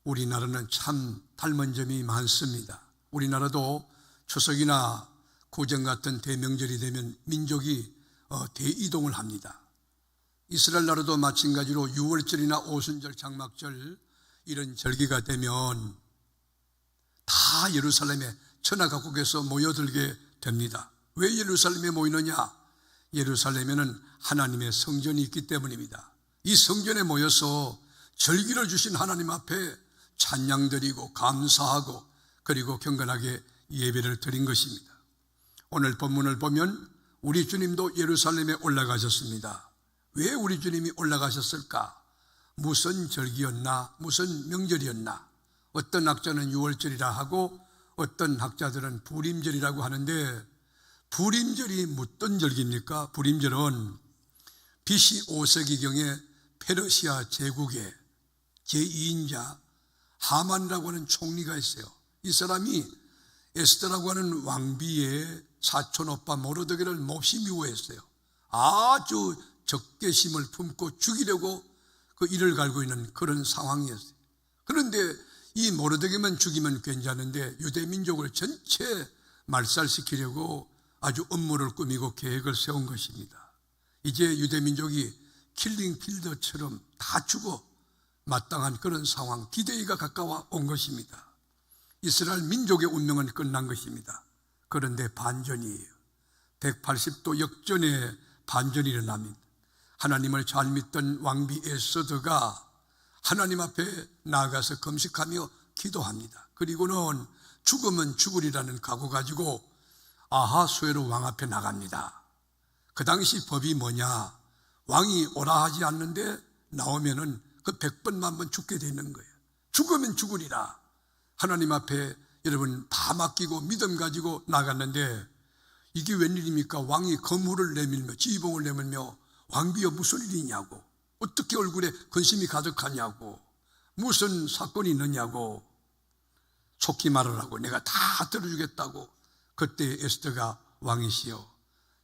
우리나라는 참 닮은 점이 많습니다. 우리나라도 추석이나 구정 같은 대명절이 되면 민족이 대이동을 합니다. 이스라엘 나라도 마찬가지로 6월절이나 오순절, 장막절 이런 절기가 되면 다 예루살렘에 천하각국에서 모여들게 됩니다. 왜 예루살렘에 모이느냐? 예루살렘에는 하나님의 성전이 있기 때문입니다. 이 성전에 모여서 절기를 주신 하나님 앞에 찬양드리고 감사하고 그리고 경건하게 예배를 드린 것입니다. 오늘 본문을 보면 우리 주님도 예루살렘에 올라가셨습니다. 왜 우리 주님이 올라가셨을까? 무슨 절기였나? 무슨 명절이었나? 어떤 학자는 6월절이라 하고 어떤 학자들은 부림절이라고 하는데, 부림절이 무슨 절기입니까? 부림절은 BC 5세기경에 페르시아 제국의 제2인자 하만이라고 하는 총리가 있어요. 이 사람이 에스더라고 하는 왕비의 사촌 오빠 모르드게를 몹시 미워했어요. 아주 적개심을 품고 죽이려고 그 이를 갈고 있는 그런 상황이었어요. 그런데 이 모르드게만 죽이면 괜찮은데 유대 민족을 전체 말살시키려고 아주 음모를 꾸미고 계획을 세운 것입니다. 이제 유대 민족이 킬링 필드처럼 다 죽어 마땅한 그런 상황, 기대기가 가까워 온 것입니다. 이스라엘 민족의 운명은 끝난 것입니다. 그런데 반전이에요. 180도 역전의 반전이 일어납니다. 하나님을 잘 믿던 왕비 에스더가 하나님 앞에 나아가서 금식하며 기도합니다. 그리고는 죽으면 죽으리라는 각오 가지고 아하수에로 왕 앞에 나갑니다. 그 당시 법이 뭐냐? 왕이 오라 하지 않는데 나오면은 그 100번 만번 죽게 되는 거예요. 죽으면 죽으리라. 하나님 앞에 여러분 다 맡기고 믿음 가지고 나갔는데 이게 웬일입니까? 왕이 거물을 내밀며 지휘봉을 내밀며 왕비여 무슨 일이냐고, 어떻게 얼굴에 근심이 가득하냐고, 무슨 사건이 있느냐고, 속히 말하라고, 내가 다 들어주겠다고. 그때 에스더가 왕이시여,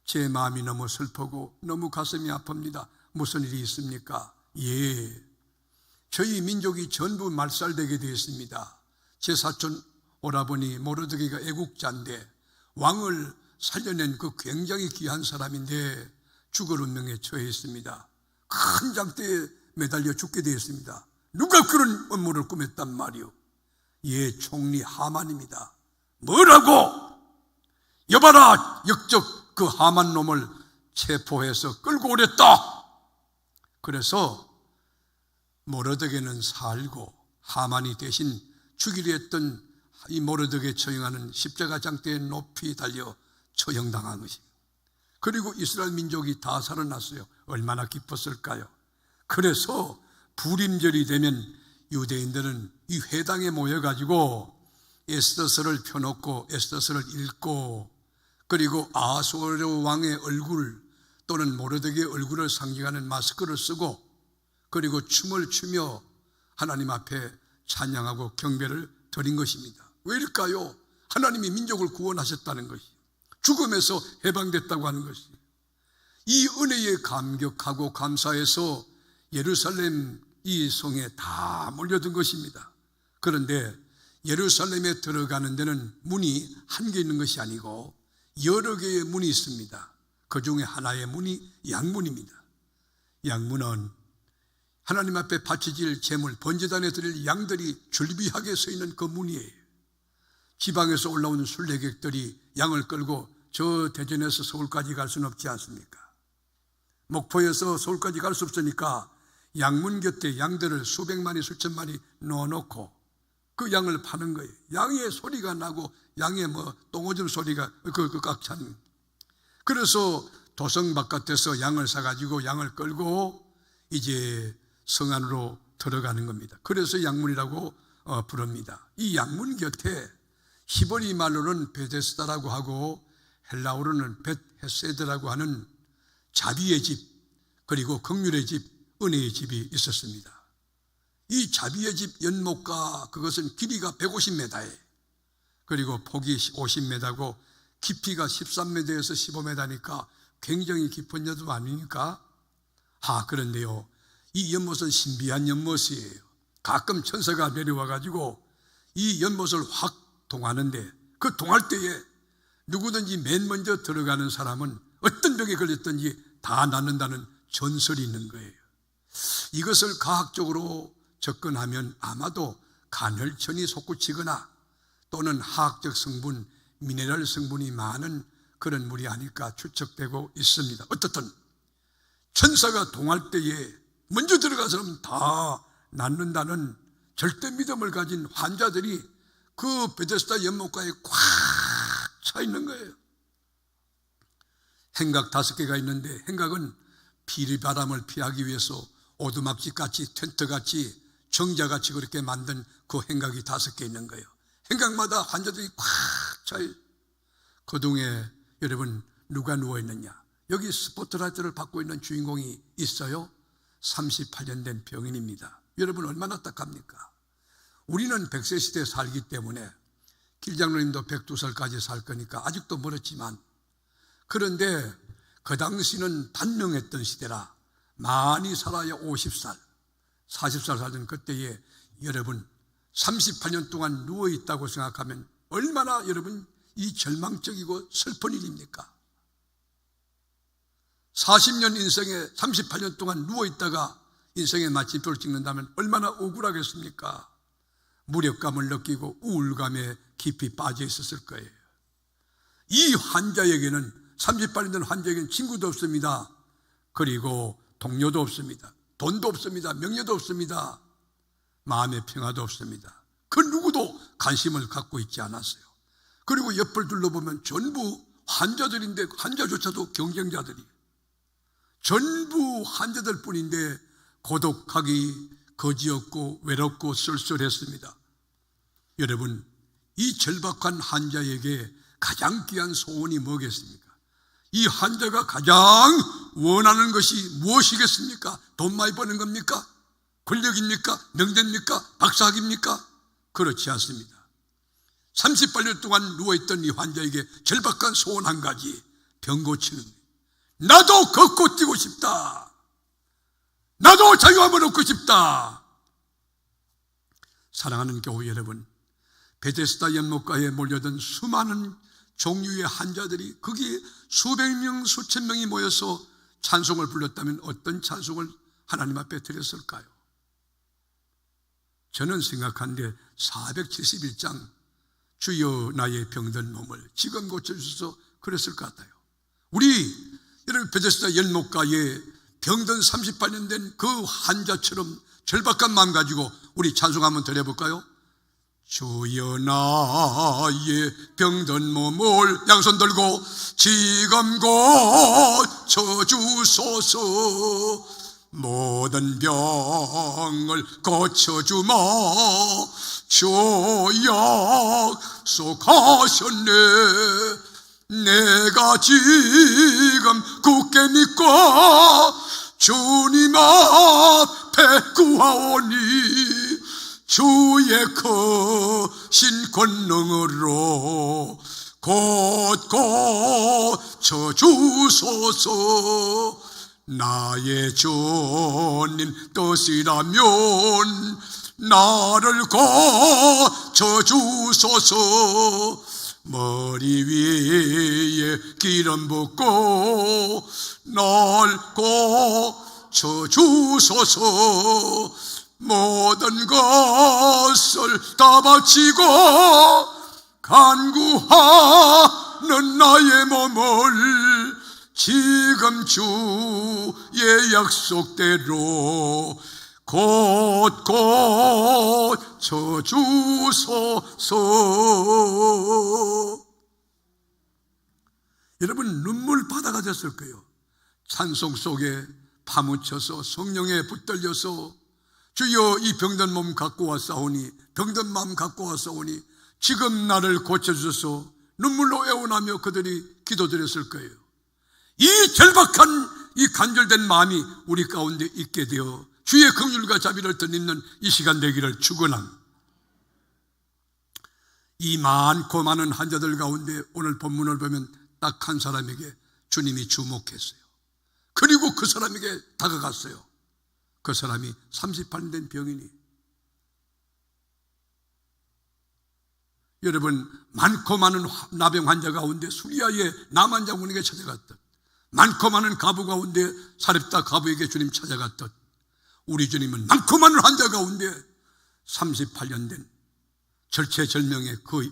제 마음이 너무 슬프고 너무 가슴이 아픕니다. 무슨 일이 있습니까? 예, 저희 민족이 전부 말살되게 되었습니다. 제 사촌 오라버니 모르드게가 애국자인데 왕을 살려낸 그 굉장히 귀한 사람인데 죽을 운명에 처해 있습니다. 큰 장대에 매달려 죽게 되었습니다. 누가 그런 음모를 꾸몄단 말이오? 예, 총리 하만입니다. 뭐라고? 여봐라, 역적 그 하만 놈을 체포해서 끌고 오랬다. 그래서 모르드게는 살고 하만이 대신 죽이려 했던 이 모르드게 처형하는 십자가 장대에 높이 달려 처형당한 것입니다. 그리고 이스라엘 민족이 다 살아났어요. 얼마나 기뻤을까요? 그래서 부림절이 되면 유대인들은 이 회당에 모여가지고 에스더서를 펴놓고 에스더서를 읽고, 그리고 아하수에로 왕의 얼굴 또는 모르드게의 얼굴을 상징하는 마스크를 쓰고, 그리고 춤을 추며 하나님 앞에 찬양하고 경배를 드린 것입니다. 왜일까요? 하나님이 민족을 구원하셨다는 것이, 죽음에서 해방됐다고 하는 것이, 이 은혜에 감격하고 감사해서 예루살렘 이 성에 다 몰려든 것입니다. 그런데 예루살렘에 들어가는 데는 문이 한 개 있는 것이 아니고 여러 개의 문이 있습니다. 그 중에 하나의 문이 양문입니다. 양문은 하나님 앞에 바쳐질 제물, 번제단에 드릴 양들이 줄비하게 서 있는 그 문이에요. 지방에서 올라오는 순례객들이 양을 끌고 저 대전에서 서울까지 갈 수는 없지 않습니까? 목포에서 서울까지 갈 수 없으니까 양문 곁에 양들을 수백마리 수천마리 넣어놓고 그 양을 파는 거예요. 양의 소리가 나고 양의 똥오줌 소리가 꽉 찬. 그래서 도성 바깥에서 양을 사가지고 양을 끌고 이제 성 안으로 들어가는 겁니다. 그래서 양문이라고 부릅니다. 이 양문 곁에 히브리 말로는 베데스다라고 하고 헬라어로는 벳헤세드라고 하는 자비의 집, 그리고 긍휼의 집, 은혜의 집이 있었습니다. 이 자비의 집 연못가 그것은 길이가 150m에 그리고 폭이 50m고 깊이가 13m에서 15m니까 굉장히 깊은 연못 아닙니까? 그런데요, 이 연못은 신비한 연못이에요. 가끔 천사가 내려와 가지고 이 연못을 확 동하는데, 그 동할 때에 누구든지 맨 먼저 들어가는 사람은 어떤 병에 걸렸든지 다 낫는다는 전설이 있는 거예요. 이것을 과학적으로 접근하면 아마도 간헐천이 솟구치거나 또는 화학적 성분, 미네랄 성분이 많은 그런 물이 아닐까 추측되고 있습니다. 어떻든 천사가 동할 때에 먼저 들어간 사람은 다 낫는다는 절대 믿음을 가진 환자들이 그 베데스다 연못가에 꽉 차 있는 거예요. 행각 5개가 있는데, 행각은 비바람을 피하기 위해서 오두막집같이 텐트같이 정자같이 그렇게 만든 그 행각이 5개 있는 거예요. 행각마다 환자들이 꽉 차요. 그 동에 여러분 누가 누워있느냐? 여기 스포트라이트를 받고 있는 주인공이 있어요. 38년 된 병인입니다. 여러분 얼마나 딱합니까? 우리는 100세 시대에 살기 때문에 길장로님도 102살까지 살 거니까 아직도 멀었지만, 그런데 그 당시는 단명했던 시대라 많이 살아야 50살, 40살 살던 그때에 여러분 38년 동안 누워있다고 생각하면 얼마나 여러분 이 절망적이고 슬픈 일입니까? 40년 인생에 38년 동안 누워있다가 인생의 마침표를 찍는다면 얼마나 억울하겠습니까? 무력감을 느끼고 우울감에 깊이 빠져 있었을 거예요. 이 환자에게는, 38년 된 환자에게는 친구도 없습니다. 그리고 동료도 없습니다. 돈도 없습니다. 명예도 없습니다. 마음의 평화도 없습니다. 그 누구도 관심을 갖고 있지 않았어요. 그리고 옆을 둘러보면 전부 환자들인데 환자조차도 경쟁자들이, 전부 환자들 뿐인데 고독하기 거지없고 외롭고 쓸쓸했습니다. 여러분, 이 절박한 환자에게 가장 귀한 소원이 뭐겠습니까? 이 환자가 가장 원하는 것이 무엇이겠습니까? 돈 많이 버는 겁니까? 권력입니까? 명예입니까? 박사학입니까? 그렇지 않습니다. 38년 동안 누워있던 이 환자에게 절박한 소원 한 가지, 병 고치는 거예요. 나도 걷고 뛰고 싶다. 나도 자유함을 얻고 싶다. 사랑하는 교회 여러분, 베데스다 연못가에 몰려든 수많은 종류의 환자들이, 거기에 수백 명, 수천 명이 모여서 찬송을 불렀다면 어떤 찬송을 하나님 앞에 드렸을까요? 저는 생각한데 471장 주여 나의 병든 몸을 지금 고쳐주셔서 그랬을 것 같아요. 우리 여러분 베데스다 연못가에 병든 38년 된 그 환자처럼 절박한 마음 가지고 우리 찬송 한번 드려볼까요? 주여 나의 병든 몸을 양손 들고 지금 고쳐주소서. 모든 병을 고쳐주마 주 약속하셨네. 내가 지금 굳게 믿고 주님 앞에 구하오니 주의 크신 권능으로 곧 고쳐주소서. 나의 주님 뜻이라면 나를 고쳐주소서. 머리 위에 기름 붓고 날 고쳐주소서. 모든 것을 다 바치고 간구하는 나의 몸을 지금 주의 약속대로 곧 고쳐주소서. 여러분 눈물 바다가 됐을 거예요. 찬송 속에 파묻혀서 성령에 붙들려서 주여 이 병든 몸 갖고 왔사오니, 병든 마음 갖고 왔사오니 지금 나를 고쳐주소서. 눈물로 애원하며 그들이 기도드렸을 거예요. 이 절박한 이 간절된 마음이 우리 가운데 있게 되어 주의 긍휼과 자비를 덧입는 이 시간 되기를 축원합니다. 이 많고 많은 환자들 가운데 오늘 본문을 보면 딱 한 사람에게 주님이 주목했어요. 그리고 그 사람에게 다가갔어요. 그 사람이 38년 된 병인이 여러분, 많고 많은 나병 환자 가운데 수리아의 남한 장군에게 찾아갔듯, 많고 많은 가부 가운데 사렙다 가부에게 주님 찾아갔듯, 우리 주님은 많고 많은 환자 가운데 38년 된 절체절명의 그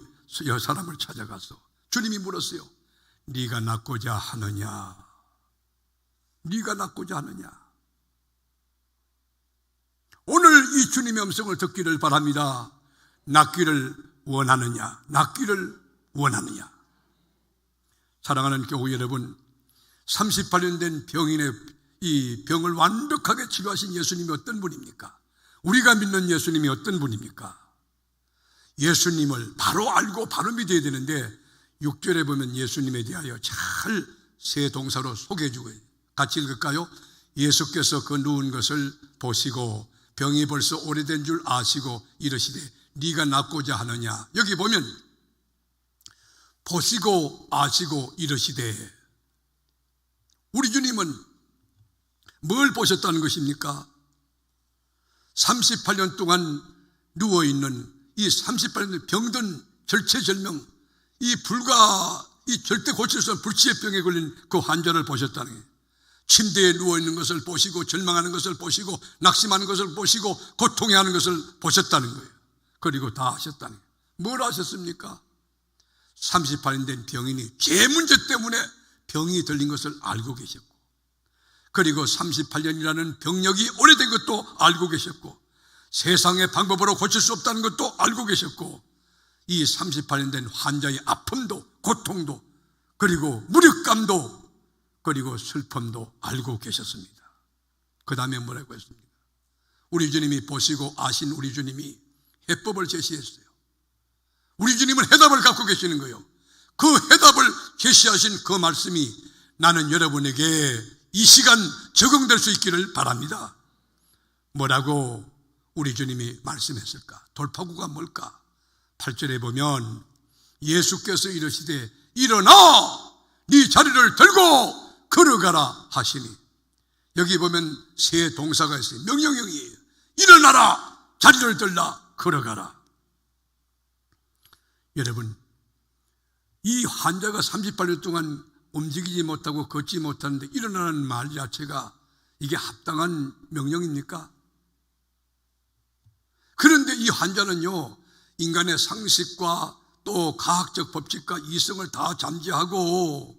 사람을 찾아가서 주님이 물었어요. 네가 낫고자 하느냐? 네가 낫고자 하느냐? 오늘 이 주님의 음성을 듣기를 바랍니다. 낫기를 원하느냐? 낫기를 원하느냐? 사랑하는 교우 여러분, 38년 된 병인의 이 병을 완벽하게 치료하신 예수님이 어떤 분입니까? 우리가 믿는 예수님이 어떤 분입니까? 예수님을 바로 알고 바로 믿어야 되는데 6절에 보면 예수님에 대하여 잘 세 동사로 소개해주고, 같이 읽을까요? 예수께서 그 누운 것을 보시고 병이 벌써 오래된 줄 아시고 이르시되 네가 낫고자 하느냐? 여기 보면 보시고 아시고 이르시되, 우리 주님은 뭘 보셨다는 것입니까? 38년 동안 누워있는 이 38년 병든 절체절명, 이 절대 고칠 수 없는 불치의 병에 걸린 그 환자를 보셨다는 거예요. 침대에 누워있는 것을 보시고 절망하는 것을 보시고 낙심하는 것을 보시고 고통해하는 것을 보셨다는 거예요. 그리고 다 하셨다는 거예요. 뭘 하셨습니까? 38년 된 병인이 죄 문제 때문에 병이 들린 것을 알고 계셨고, 그리고 38년이라는 병력이 오래된 것도 알고 계셨고, 세상의 방법으로 고칠 수 없다는 것도 알고 계셨고, 이 38년 된 환자의 아픔도 고통도 그리고 무력감도 그리고 슬픔도 알고 계셨습니다. 그 다음에 뭐라고 했습니까? 우리 주님이 보시고 아신 우리 주님이 해법을 제시했어요. 우리 주님은 해답을 갖고 계시는 거예요. 그 해답을 제시하신 그 말씀이 나는 여러분에게 이 시간 적용될 수 있기를 바랍니다. 뭐라고 우리 주님이 말씀했을까? 돌파구가 뭘까? 8절에 보면 예수께서 이르시되 일어나 네 자리를 들고 걸어가라 하시니, 여기 보면 세 동사가 있어요. 명령형이에요. 일어나라, 자리를 들라, 걸어가라. 여러분, 이 환자가 38년 동안 움직이지 못하고 걷지 못하는데 일어나는 말 자체가 이게 합당한 명령입니까? 그런데 이 환자는요, 인간의 상식과 또 과학적 법칙과 이성을 다 잠재하고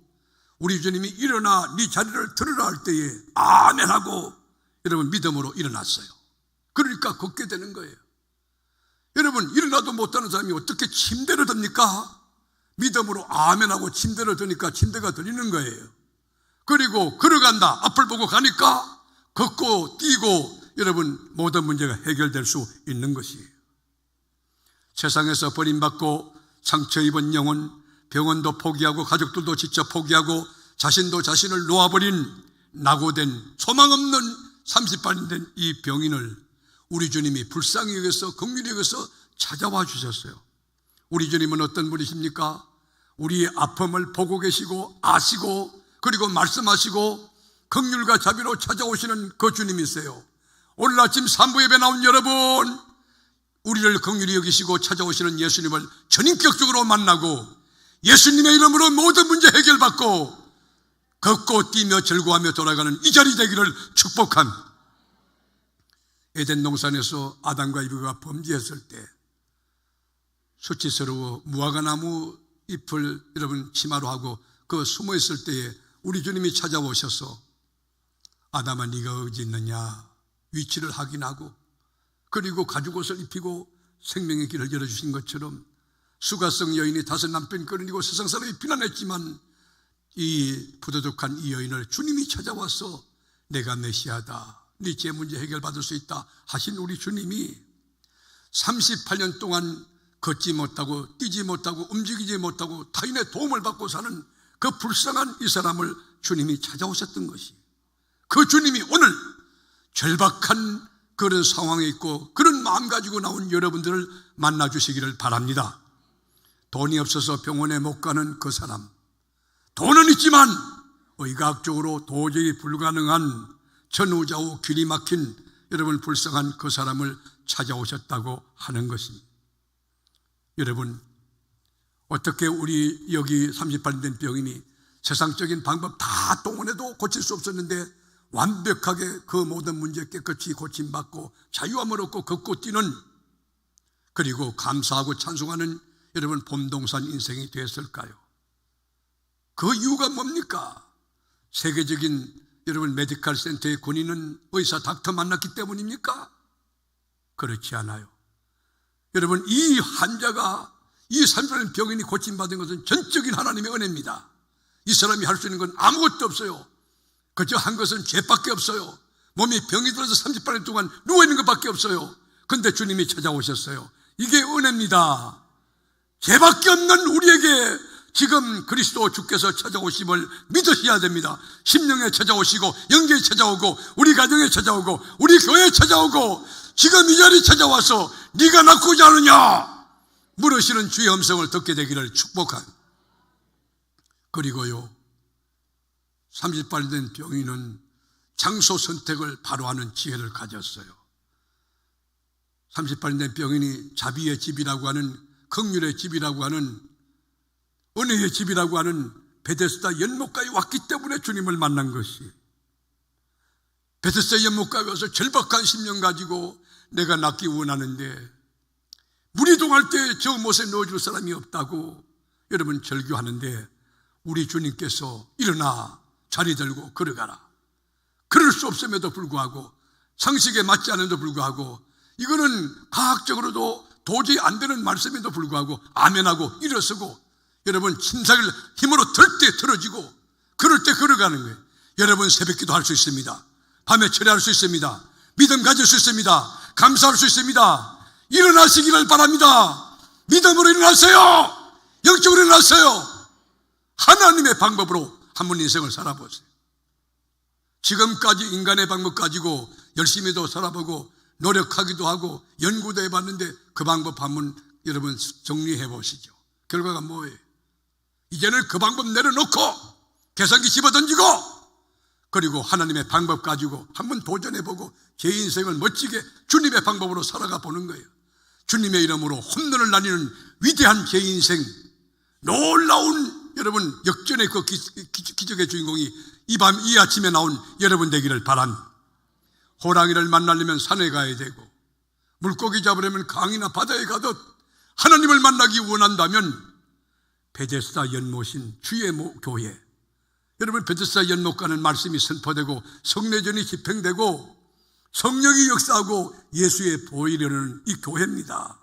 우리 주님이 일어나 네 자리를 들으라 할 때에 아멘 하고 여러분 믿음으로 일어났어요. 그러니까 걷게 되는 거예요. 여러분, 일어나도 못하는 사람이 어떻게 침대를 듭니까? 믿음으로 아멘 하고 침대를 드니까 침대가 들리는 거예요. 그리고 걸어간다, 앞을 보고 가니까 걷고 뛰고 여러분 모든 문제가 해결될 수 있는 것이에요. 세상에서 버림받고 상처 입은 영혼, 병원도 포기하고 가족들도 지쳐 포기하고 자신도 자신을 놓아버린 낙오된 소망 없는 38년 된 이 병인을 우리 주님이 불쌍히 여겨서 긍휼히 여겨서 찾아와 주셨어요. 우리 주님은 어떤 분이십니까? 우리의 아픔을 보고 계시고 아시고 그리고 말씀하시고 긍휼과 자비로 찾아오시는 그 주님이세요. 오늘 아침 산부 예배 나온 여러분, 우리를 긍휼히 여기시고 찾아오시는 예수님을 전인격적으로 만나고 예수님의 이름으로 모든 문제 해결받고 걷고 뛰며 즐거워하며 돌아가는 이 자리 되기를 축복한, 에덴 동산에서 아담과 이브가 범죄했을 때 수치스러워 무화과나무 잎을 여러분 치마로 하고 그 숨어 있을 때에 우리 주님이 찾아오셔서 아담아 네가 어디 있느냐 위치를 확인하고 그리고 가죽옷을 입히고 생명의 길을 열어주신 것처럼 수가성 여인이 5 남편 끌어내고 세상 사람이 비난했지만 이 부도덕한 이 여인을 주님이 찾아와서 내가 메시아다, 네 죄 문제 해결받을 수 있다 하신 우리 주님이 38년 동안 걷지 못하고 뛰지 못하고 움직이지 못하고 타인의 도움을 받고 사는 그 불쌍한 이 사람을 주님이 찾아오셨던 것이, 그 주님이 오늘 절박한 그런 상황에 있고 그런 마음 가지고 나온 여러분들을 만나주시기를 바랍니다. 돈이 없어서 병원에 못 가는 그 사람, 돈은 있지만 의학적으로 도저히 불가능한 전후좌우 길이 막힌 여러분 불쌍한 그 사람을 찾아오셨다고 하는 것입니다. 여러분, 어떻게 우리 여기 38년 된 병인이 세상적인 방법 다 동원해도 고칠 수 없었는데 완벽하게 그 모든 문제 깨끗이 고침받고 자유함을 얻고 걷고 뛰는, 그리고 감사하고 찬송하는 여러분 봄동산 인생이 되었을까요? 그 이유가 뭡니까? 세계적인 여러분 메디컬 센터의 권위는 의사 닥터 만났기 때문입니까? 그렇지 않아요. 여러분, 이 환자가, 이 38년 병인이 고침받은 것은 전적인 하나님의 은혜입니다. 이 사람이 할 수 있는 건 아무것도 없어요. 그저 한 것은 죄밖에 없어요. 몸이 병이 들어서 38년 동안 누워있는 것밖에 없어요. 그런데 주님이 찾아오셨어요. 이게 은혜입니다. 죄밖에 없는 우리에게 지금 그리스도 주께서 찾아오심을 믿으셔야 됩니다. 심령에 찾아오시고 영계에 찾아오고 우리 가정에 찾아오고 우리 교회에 찾아오고 지금 이 자리에 찾아와서 네가 낫고자 하느냐 물으시는 주의 음성을 듣게 되기를 축복합니다. 그리고요, 30발 된 병인은 장소 선택을 바로 하는 지혜를 가졌어요. 30발 된 병인이 자비의 집이라고 하는, 긍휼의 집이라고 하는, 은혜의 집이라고 하는 베데스다 연못가에 왔기 때문에 주님을 만난 것이, 베데스다 연못가에 와서 절박한 심령 가지고 내가 낫기 원하는데 물이 동할 때 저 못에 넣어줄 사람이 없다고 여러분 절규하는데 우리 주님께서 일어나 자리 들고 걸어가라. 그럴 수 없음에도 불구하고, 상식에 맞지 않음에도 불구하고, 이거는 과학적으로도 도저히 안 되는 말씀에도 불구하고 아멘하고 일어서고, 여러분 침상을 힘으로 들 때 들어지고 그럴 때 걸어가는 거예요. 여러분 새벽기도 할 수 있습니다. 밤에 철회할 수 있습니다. 믿음 가질 수 있습니다. 감사할 수 있습니다. 일어나시기를 바랍니다. 믿음으로 일어나세요. 영적으로 일어나세요. 하나님의 방법으로 한번 인생을 살아보세요. 지금까지 인간의 방법 가지고 열심히도 살아보고 노력하기도 하고 연구도 해봤는데 그 방법 한번 여러분 정리해 보시죠. 결과가 뭐예요? 이제는 그 방법 내려놓고 계산기 집어던지고 그리고 하나님의 방법 가지고 한번 도전해보고 제 인생을 멋지게 주님의 방법으로 살아가 보는 거예요. 주님의 이름으로 홈런을 날리는 위대한 제 인생, 놀라운 여러분 역전의 그 기적의 주인공이 이 아침에 나온 여러분 되기를 바랍니다. 호랑이를 만나려면 산에 가야 되고 물고기 잡으려면 강이나 바다에 가듯 하나님을 만나기 원한다면 베데스다 연못인 주의 교회, 여러분 베데스다 연못 가는 말씀이 선포되고 성례전이 집행되고 성령이 역사하고 예수의 보혈이 이 교회입니다.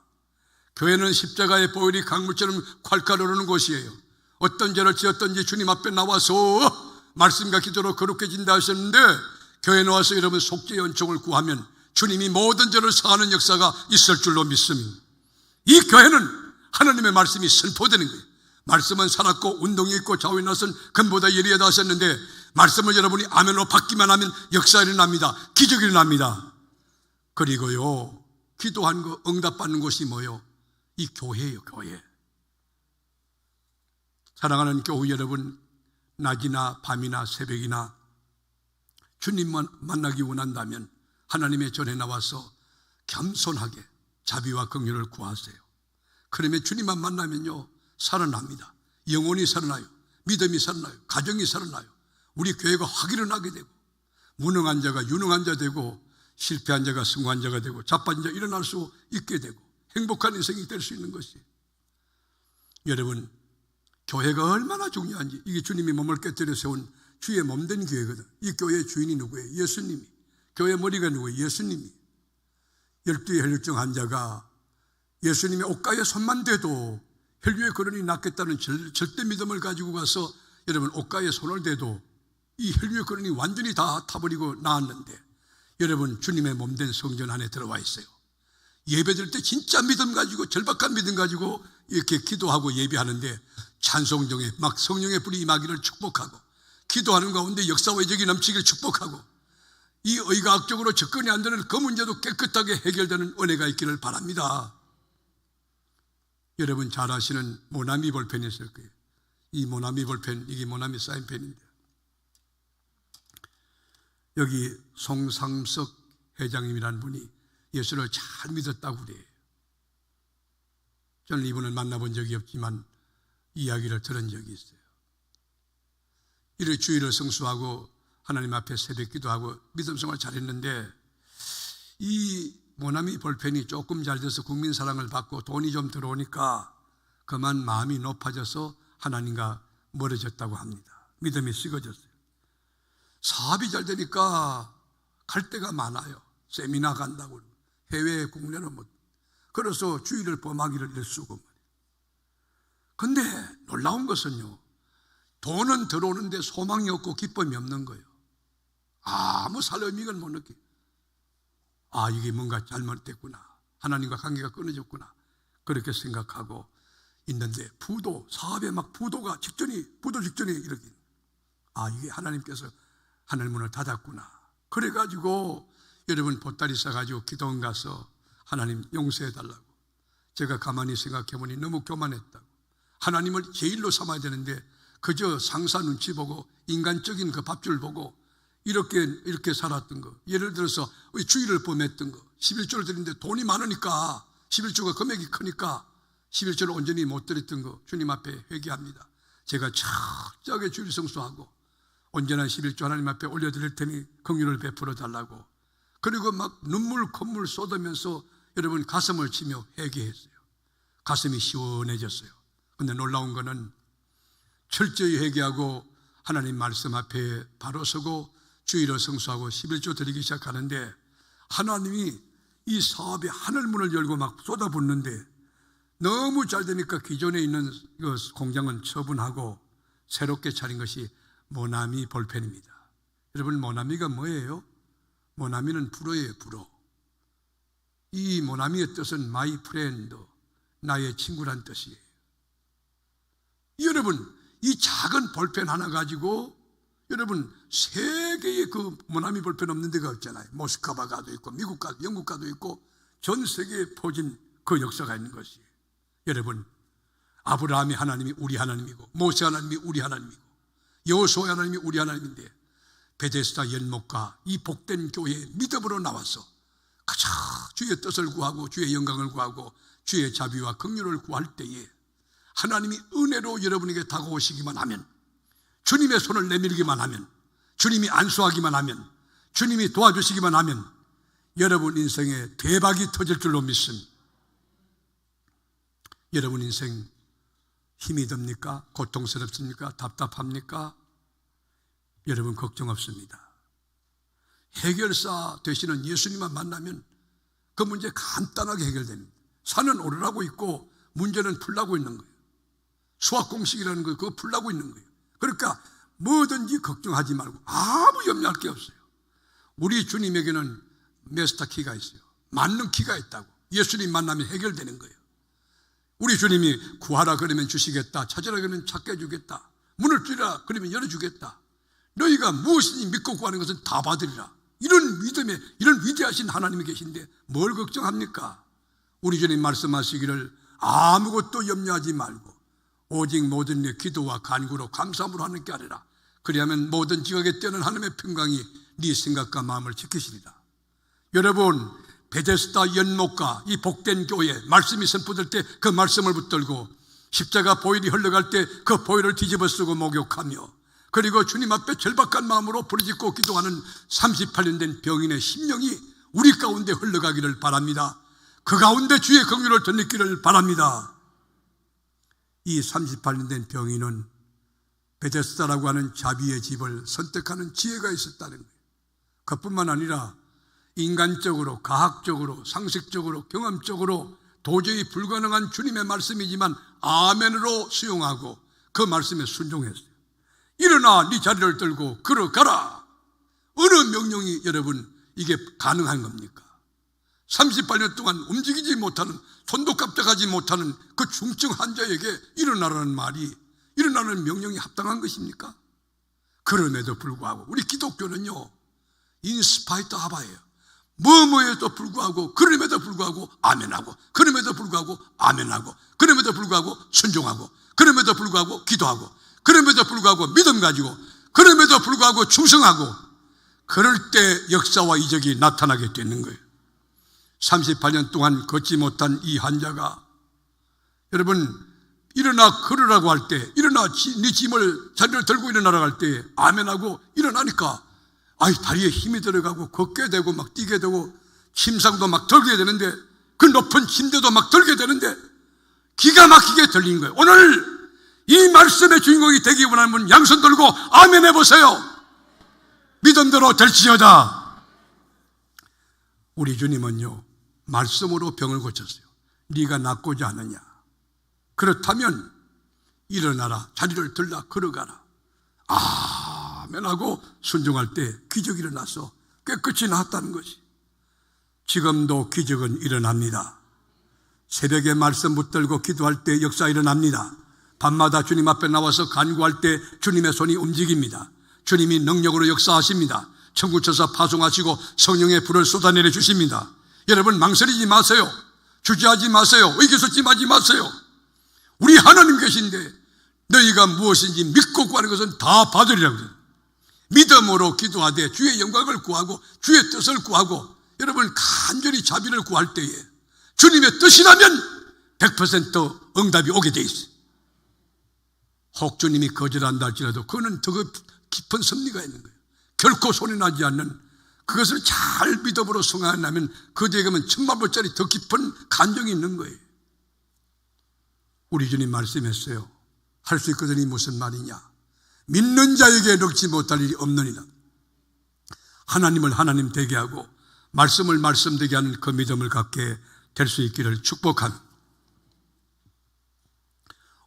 교회는 십자가의 보혈이 강물처럼 콸콸 흐르는 곳이에요. 어떤 죄를 지었든지 주님 앞에 나와서 말씀과 기도로 거룩해진다 하셨는데 교회에 나와서 여러분 속죄의 은총을 구하면 주님이 모든 죄를 사하는 역사가 있을 줄로 믿습니다. 이 교회는 하나님의 말씀이 선포되는 거예요. 말씀은 살았고 운동이 있고 좌우에 나선 금보다 예리하다 하셨는데 말씀을 여러분이 아멘으로 받기만 하면 역사가 일어납니다. 기적이 일어납니다. 그리고요, 기도한 거 응답받는 곳이 뭐예요? 이 교회예요. 교회. 사랑하는 교우 여러분, 낮이나 밤이나 새벽이나 주님만 만나기 원한다면 하나님의 전에 나와서 겸손하게 자비와 긍휼을 구하세요. 그러면 주님만 만나면요 살아납니다. 영혼이 살아나요. 믿음이 살아나요. 가정이 살아나요. 우리 교회가 확 일어나게 되고 무능한 자가 유능한 자 되고 실패한 자가 승리한 자가 되고 자빠진 자 일어날 수 있게 되고 행복한 인생이 될 수 있는 것이, 여러분 교회가 얼마나 중요한지, 이게 주님이 몸을 깨뜨려 세운 주의 몸된 교회거든. 이 교회의 주인이 누구예요? 예수님이. 교회 머리가 누구예요? 예수님이. 12의 혈류증 환자가 예수님의 옷가에 손만 대도 혈류의 근원이 낫겠다는 절대 믿음을 가지고 가서 여러분 옷가에 손을 대도 이 혈류의 근원이 완전히 다 타버리고 나았는데 여러분 주님의 몸된 성전 안에 들어와 있어요. 예배드릴 때 진짜 믿음 가지고 절박한 믿음 가지고 이렇게 기도하고 예배하는데 찬송 중에 막 성령의 불이 임하기를 축복하고 기도하는 가운데 역사와 이적이 넘치기를 축복하고 이 의학적으로 접근이 안 되는 그 문제도 깨끗하게 해결되는 은혜가 있기를 바랍니다. 여러분 잘 아시는 모나미 볼펜이 있을 거예요. 이 모나미 볼펜, 이게 모나미 사인펜인데 여기 송상석 회장님이라는 분이 예수를 잘 믿었다고 그래요. 저는 이분을 만나본 적이 없지만 이야기를 들은 적이 있어요. 이를 주일을 성수하고 하나님 앞에 새벽 기도하고 믿음 생활 잘했는데 이 모나미 볼펜이 조금 잘 돼서 국민 사랑을 받고 돈이 좀 들어오니까 그만 마음이 높아져서 하나님과 멀어졌다고 합니다. 믿음이 식어졌어요. 사업이 잘 되니까 갈 데가 많아요. 세미나 간다고 해외 국내는 뭐 그래서 주일을 범하기를 일쑤고 말이에요. 근데 놀라운 것은요, 돈은 들어오는데 소망이 없고 기쁨이 없는 거예요. 아무 살 의미가 못 느껴요. 아, 이게 뭔가 잘못됐구나, 하나님과 관계가 끊어졌구나, 그렇게 생각하고 있는데 사업에 막 부도 직전에 이렇게, 아, 이게 하나님께서 하늘 문을 닫았구나. 그래가지고 여러분 보따리 싸가지고 기도원 가서 하나님 용서해달라고. 제가 가만히 생각해보니 너무 교만했다고. 하나님을 제일로 삼아야 되는데 그저 상사 눈치 보고 인간적인 그 밥줄 보고 이렇게 살았던 거. 예를 들어서 주일을 범했던 거, 11조를 드리는데 돈이 많으니까 11조가 금액이 크니까 11조를 온전히 못 드렸던 거 주님 앞에 회개합니다. 제가 철저하게 주일 성수하고 온전한 11조 하나님 앞에 올려드릴 테니 긍휼을 베풀어 달라고. 그리고 막 눈물 콧물 쏟으면서 여러분 가슴을 치며 회개했어요. 가슴이 시원해졌어요. 근데 놀라운 거는 철저히 회개하고 하나님 말씀 앞에 바로 서고 주일을 성수하고 11조 드리기 시작하는데 하나님이 이 사업에 하늘문을 열고 막 쏟아붓는데 너무 잘 되니까 기존에 있는 공장은 처분하고 새롭게 차린 것이 모나미 볼펜입니다. 여러분, 모나미가 뭐예요? 모나미는 불어예요, 불어. 이 모나미의 뜻은 my friend, 나의 친구란 뜻이에요. 여러분, 이 작은 볼펜 하나 가지고 여러분 세 개의 그 모나미 볼펜 없는 데가 없잖아요. 모스크바 가도 있고 미국 가도 영국 가도 있고 전 세계에 퍼진 그 역사가 있는 것이에요. 여러분, 아브라함이 하나님이 우리 하나님이고 모세 하나님이 우리 하나님이고 여호수아 하나님이 우리 하나님인데 베데스다 연못가 이 복된 교회에 믿음으로 나와서 가장 주의 뜻을 구하고 주의 영광을 구하고 주의 자비와 긍휼을 구할 때에 하나님이 은혜로 여러분에게 다가오시기만 하면, 주님의 손을 내밀기만 하면, 주님이 안수하기만 하면, 주님이 도와주시기만 하면 여러분 인생에 대박이 터질 줄로 믿습니다. 여러분 인생 힘이 듭니까? 고통스럽습니까? 답답합니까? 여러분 걱정 없습니다. 해결사 되시는 예수님만 만나면 그 문제 간단하게 해결됩니다. 산은 오르라고 있고 문제는 풀라고 있는 거예요. 수학공식이라는 거 그거 풀라고 있는 거예요. 그러니까 뭐든지 걱정하지 말고 아무 염려할 게 없어요. 우리 주님에게는 메스터 키가 있어요. 맞는 키가 있다고. 예수님 만나면 해결되는 거예요. 우리 주님이 구하라 그러면 주시겠다, 찾으라 그러면 찾게 해주겠다, 문을 두드리라 그러면 열어주겠다, 너희가 무엇이든지 믿고 구하는 것은 다 받으리라. 이런 믿음에 이런 위대하신 하나님이 계신데 뭘 걱정합니까? 우리 주님 말씀하시기를 아무것도 염려하지 말고 오직 모든 내 기도와 간구로 감사함으로 하나님께 아뢰라. 그리하면 모든 지각에 뛰어난 하나님의 평강이 네 생각과 마음을 지키시리라. 여러분, 베데스다 연못가 이 복된 교회 말씀이 선포될 때 그 말씀을 붙들고 십자가 보혈이 흘러갈 때 그 보혈을 뒤집어 쓰고 목욕하며 그리고 주님 앞에 절박한 마음으로 부르짖고 기도하는 38년 된 병인의 심령이 우리 가운데 흘러가기를 바랍니다. 그 가운데 주의 긍휼을 덧입기를 바랍니다. 이 38년 된 병인은 베데스다라고 하는 자비의 집을 선택하는 지혜가 있었다는 거예요. 그뿐만 아니라 인간적으로, 과학적으로, 상식적으로, 경험적으로 도저히 불가능한 주님의 말씀이지만 아멘으로 수용하고 그 말씀에 순종했어요. 일어나 네 자리를 들고 걸어가라. 어느 명령이 여러분 이게 가능한 겁니까? 38년 동안 움직이지 못하는, 손도 깜짝하지 못하는 그 중증 환자에게 일어나라는 말이, 일어나는 명령이 합당한 것입니까? 그럼에도 불구하고 우리 기독교는요, 인스파이트 하바예요. 뭐뭐에도 불구하고, 그럼에도 불구하고 아멘하고, 그럼에도 불구하고 아멘하고, 그럼에도 불구하고 순종하고, 그럼에도 불구하고 기도하고, 그럼에도 불구하고 믿음 가지고, 그럼에도 불구하고 충성하고, 그럴 때 역사와 이적이 나타나게 되는 거예요. 38년 동안 걷지 못한 이 환자가 여러분 일어나 걸으라고 할 때, 일어나 네 짐을 자리를 들고 일어나라고 할 때 아멘하고 일어나니까 다리에 힘이 들어가고 걷게 되고 막 뛰게 되고 침상도 막 들게 되는데, 그 높은 침대도 막 들게 되는데 기가 막히게 들린 거예요. 오늘 이 말씀의 주인공이 되기 원하는 분 양손 들고 아멘 해보세요. 믿음대로 될지어다. 우리 주님은요, 말씀으로 병을 고쳤어요. 네가 낫고자 하느냐? 그렇다면 일어나라, 자리를 들라, 걸어가라. 아멘하고 순종할 때 기적이 일어나서 깨끗이 나았다는 것이. 지금도 기적은 일어납니다. 새벽에 말씀 붙들고 기도할 때 역사 일어납니다. 밤마다 주님 앞에 나와서 간구할 때 주님의 손이 움직입니다. 주님이 능력으로 역사하십니다. 천국천사 파송하시고 성령의 불을 쏟아내려 주십니다. 여러분 망설이지 마세요. 주저하지 마세요. 의기소침하지 마세요. 우리 하나님 계신데 너희가 무엇인지 믿고 구하는 것은 다 받으리라고 해요. 믿음으로 기도하되 주의 영광을 구하고 주의 뜻을 구하고, 여러분 간절히 자비를 구할 때에 주님의 뜻이라면 100% 응답이 오게 돼 있어요. 혹 주님이 거절한다 할지라도 그거는 더 깊은 섭리가 있는 거예요. 결코 소리나지 않는, 그것을 잘 믿음으로 승화한다면 그대에게 가면 천만불짜리 더 깊은 감정이 있는 거예요. 우리 주님 말씀했어요. 할 수 있거든이 무슨 말이냐? 믿는 자에게 넣지 못할 일이 없느니라. 하나님을 하나님 되게 하고 말씀을 말씀 되게 하는 그 믿음을 갖게 될 수 있기를 축복합니다.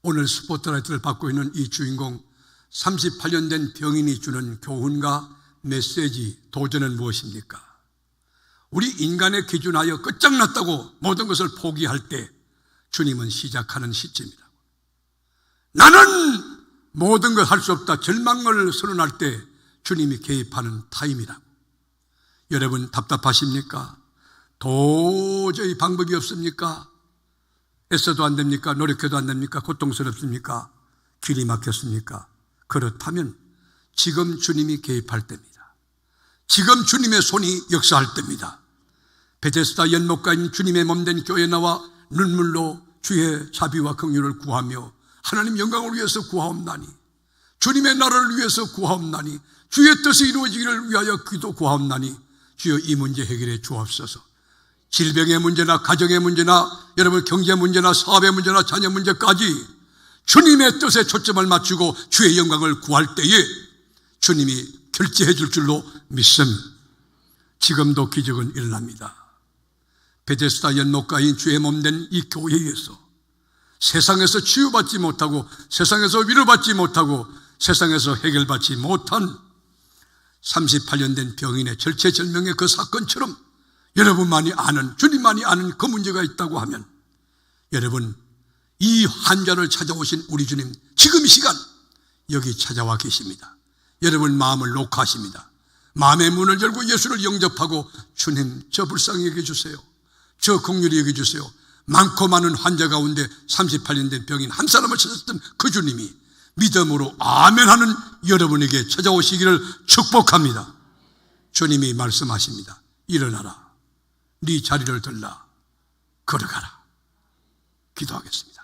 오늘 스포트라이트를 받고 있는 이 주인공, 38년 된 병인이 주는 교훈과 메시지, 도전은 무엇입니까? 우리 인간의 기준하여 끝장났다고 모든 것을 포기할 때 주님은 시작하는 시점이라고. 나는 모든 걸 할 수 없다, 절망을 선언할 때 주님이 개입하는 타임이라고. 여러분 답답하십니까? 도저히 방법이 없습니까? 애써도 안 됩니까? 노력해도 안 됩니까? 고통스럽습니까? 길이 막혔습니까? 그렇다면 지금 주님이 개입할 때입니다. 지금 주님의 손이 역사할 때입니다. 베데스다 연못가인 주님의 몸된 교회에 나와 눈물로 주의 자비와 긍휼을 구하며 하나님 영광을 위해서 구하옵나니, 주님의 나라를 위해서 구하옵나니, 주의 뜻이 이루어지기를 위하여 기도 구하옵나니 주여 이 문제 해결해 주옵소서. 질병의 문제나 가정의 문제나 여러분 경제 문제나 사업의 문제나 자녀 문제까지 주님의 뜻에 초점을 맞추고 주의 영광을 구할 때에 주님이 결제해 줄 줄로 믿습니다. 지금도 기적은 일어납니다. 베데스다 연못가인 주의 몸된 이 교회에서 세상에서 치유받지 못하고 세상에서 위로받지 못하고 세상에서 해결받지 못한 38년 된 병인의 절체절명의 그 사건처럼 여러분만이 아는, 주님만이 아는 그 문제가 있다고 하면, 여러분 이 환자를 찾아오신 우리 주님 지금 이 시간 여기 찾아와 계십니다. 여러분 마음을 녹화하십니다. 마음의 문을 열고 예수를 영접하고 주님 저 불쌍히 여겨주세요. 저 긍휼히 여겨주세요. 많고 많은 환자 가운데 38년 된 병인 한 사람을 찾았던 그 주님이 믿음으로 아멘하는 여러분에게 찾아오시기를 축복합니다. 주님이 말씀하십니다. 일어나라, 네 자리를 들라, 걸어가라. 기도하겠습니다.